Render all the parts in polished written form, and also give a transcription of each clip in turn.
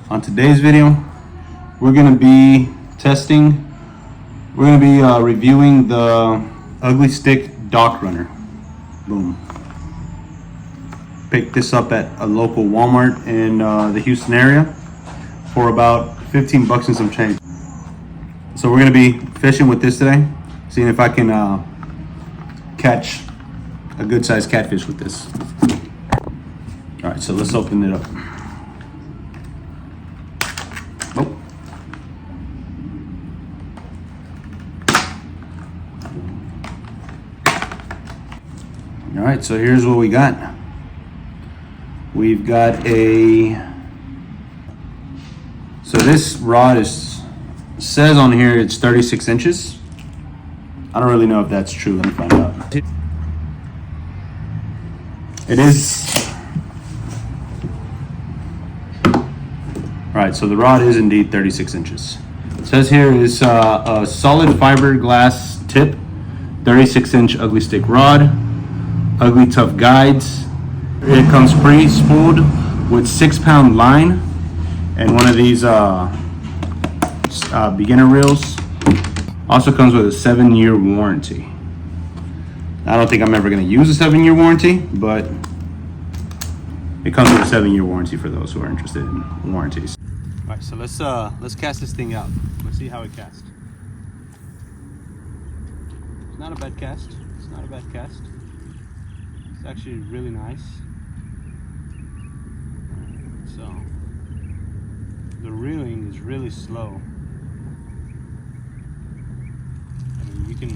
On today's video, we're going to be reviewing the Ugly Stik Dock Runner. Boom. Picked this up at a local Walmart in the Houston area for about 15 bucks and some change. So we're going to be fishing with this today, seeing if I can catch a good sized catfish with this. All right, so let's open it up. Oh. All right, so here's what we got. We've got so this rod says on here it's 36 inches. I don't really know if that's true. Let me find out. It is. All right, so the rod is indeed 36 inches. It says here is a solid fiberglass tip, 36-inch Ugly Stik rod, Ugly Tough guides. It comes pre-spooled with 6-pound line and one of these beginner reels. Also comes with a 7-year warranty. I don't think I'm ever going to use a 7-year warranty, but it comes with a 7-year warranty for those who are interested in warranties. All right, so let's cast this thing out. Let's see how it casts. It's not a bad cast. It's not a bad cast. It's actually really nice. So the reeling is really slow. I mean, you can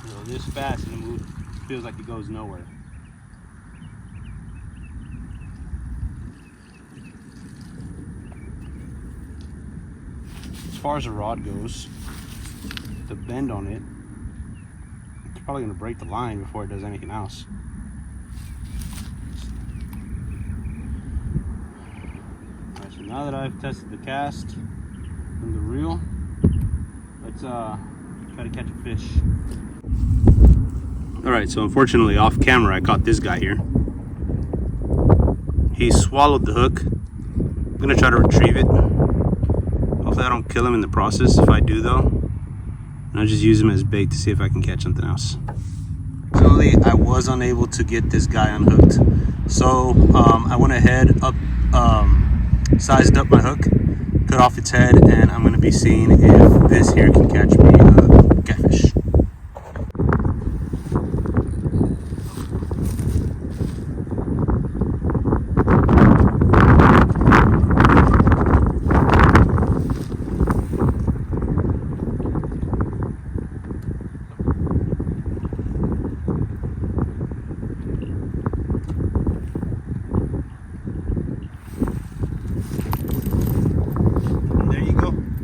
go this fast and it feels like it goes nowhere. As far as the rod goes, the bend on it, it's probably going to break the line before it does anything else. Alright, so now that I've tested the cast from the reel, let's try to catch a fish. Alright, so unfortunately off camera I caught this guy here. He swallowed the hook. I'm going to try to retrieve it. Hopefully I don't kill him in the process. If I do though, I'll just use him as bait to see if I can catch something else. Unfortunately, I was unable to get this guy unhooked. So I went ahead, sized up my hook, cut off its head, and I'm gonna be seeing if this here can catch me a catfish.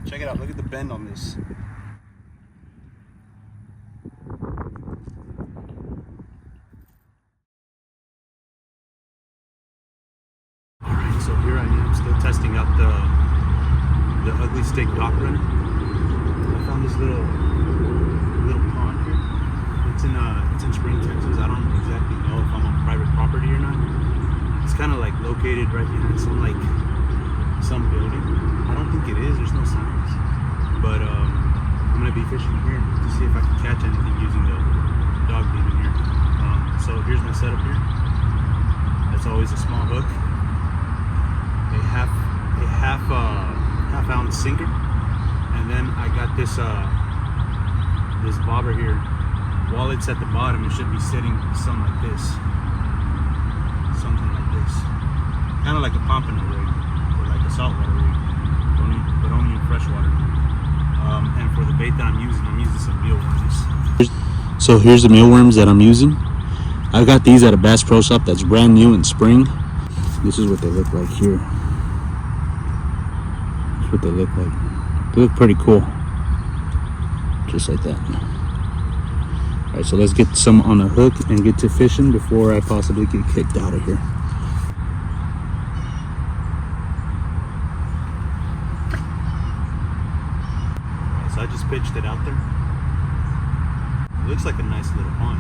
Check it out, look at the bend on this. Alright, so here I am still testing out the Ugly Stik Dock Runner. I found this little pond here. It's in Spring, Texas. I don't exactly know if I'm on private property or not. It's kind of like located right behind some building. I don't think it is, there's no signs. But I'm gonna be fishing here to see if I can catch anything using the dog beam in here. So here's my setup here. That's always a small hook, a half ounce sinker, and then I got this this bobber here. While it's at the bottom, it should be sitting something like this, kind of like a pompano rig or like a saltwater rig, but only in freshwater. And for the bait that I'm using some mealworms. So here's the mealworms that I'm using. I got these at a Bass Pro Shop that's brand new in spring. This is what they look like here. That's what they look like. They look pretty cool. Just like that. Alright, so let's get some on a hook and get to fishing before I possibly get kicked out of here. So I just pitched it out there. It looks like a nice little pond.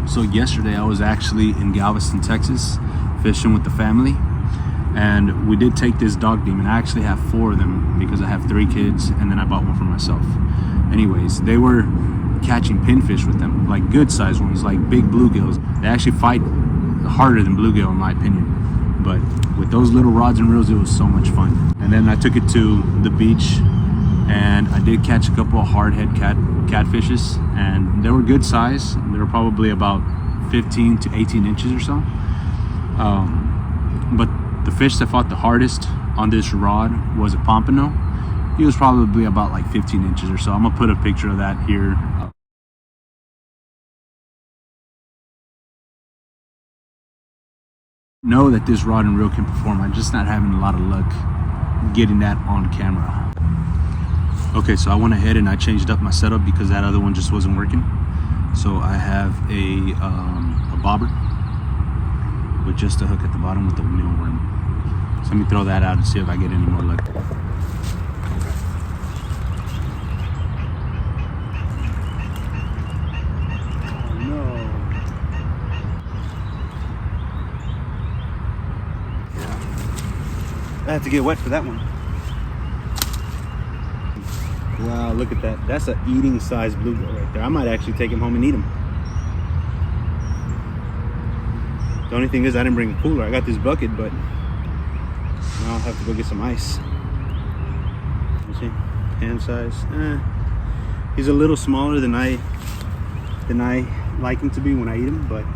So yesterday I was actually in Galveston, Texas, fishing with the family, And we did take this dog demon. I actually have 4 of them because I have 3 kids, and then I bought one for myself. Anyways, they were catching pinfish with them, like good sized ones, like big bluegills. They actually fight harder than bluegill in my opinion. But with those little rods and reels, it was so much fun. And then I took it to the beach, and I did catch a couple of hardhead catfishes, and they were good size. They were probably about 15 to 18 inches or so. But the fish that fought the hardest on this rod was a pompano. He was probably about like 15 inches or so. I'm gonna put a picture of that here. Know that this rod and reel can perform. I'm just not having a lot of luck getting that on camera. Okay, so I went ahead and I changed up my setup because that other one just wasn't working. So I have a bobber with just a hook at the bottom with a mealworm. So let me throw that out and see if I get any more luck. Oh no. I have to get wet for that one. Wow, look at that. That's an eating size bluegill right there. I might actually take him home and eat him. The only thing is I didn't bring a cooler. I got this bucket, but now I'll have to go get some ice. You see, hand size. He's a little smaller than I like him to be when I eat him, but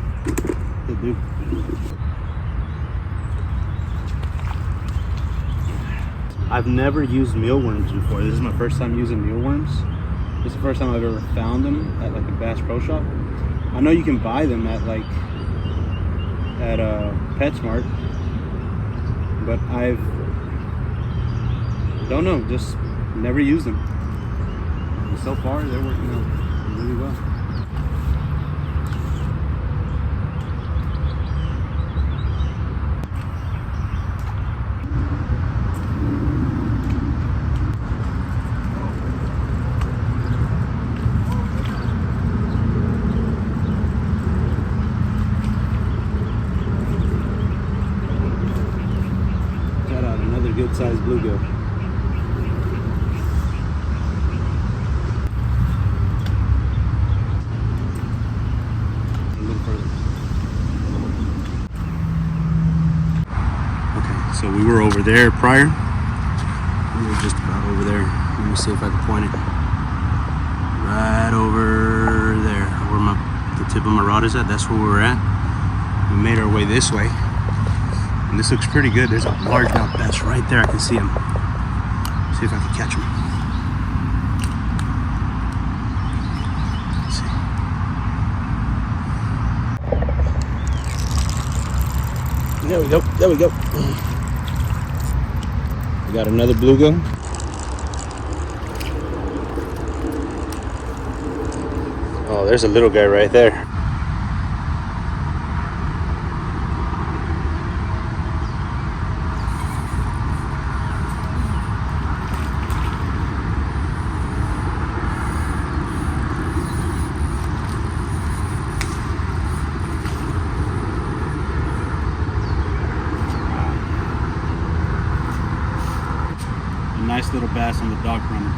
he'll do. I've never used mealworms before. This is my first time using mealworms. This is the first time I've ever found them at like a Bass Pro Shop. I know you can buy them at like PetSmart, but don't know, just never used them. And so far they're working out really well. Good sized bluegill. A little further. Okay, so we were over there prior. We were just about over there. Let me see if I can point it. Right over there, where the tip of my rod is at. That's where we were at. We made our way this way. And this looks pretty good. There's a largemouth bass right there. I can see him. See if I can catch him. Let's see. There we go. There we go. We got another bluegill. Oh, there's a little guy right there. Nice little bass on the dock runner.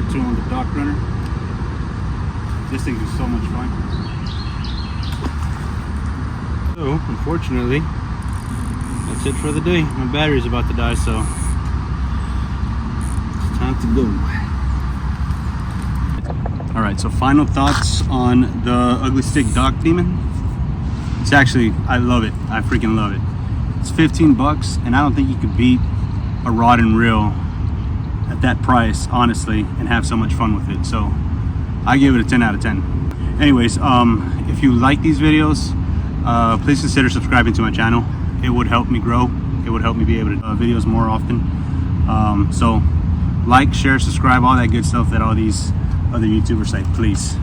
On the dock runner. This thing is so much fun. So unfortunately that's it for the day. My battery's about to die, so it's time to go. All right, so final thoughts on the Ugly Stik Dock Demon. It's actually, I love it. I freaking love it. It's 15 bucks, and I don't think you could beat a a rod and reel at that price, honestly, and have so much fun with it. So I give it a 10 out of 10. Anyways, if you like these videos, please consider subscribing to my channel. It would help me grow. It would help me be able to do videos more often. So like, share, subscribe, all that good stuff that all these other YouTubers say, please.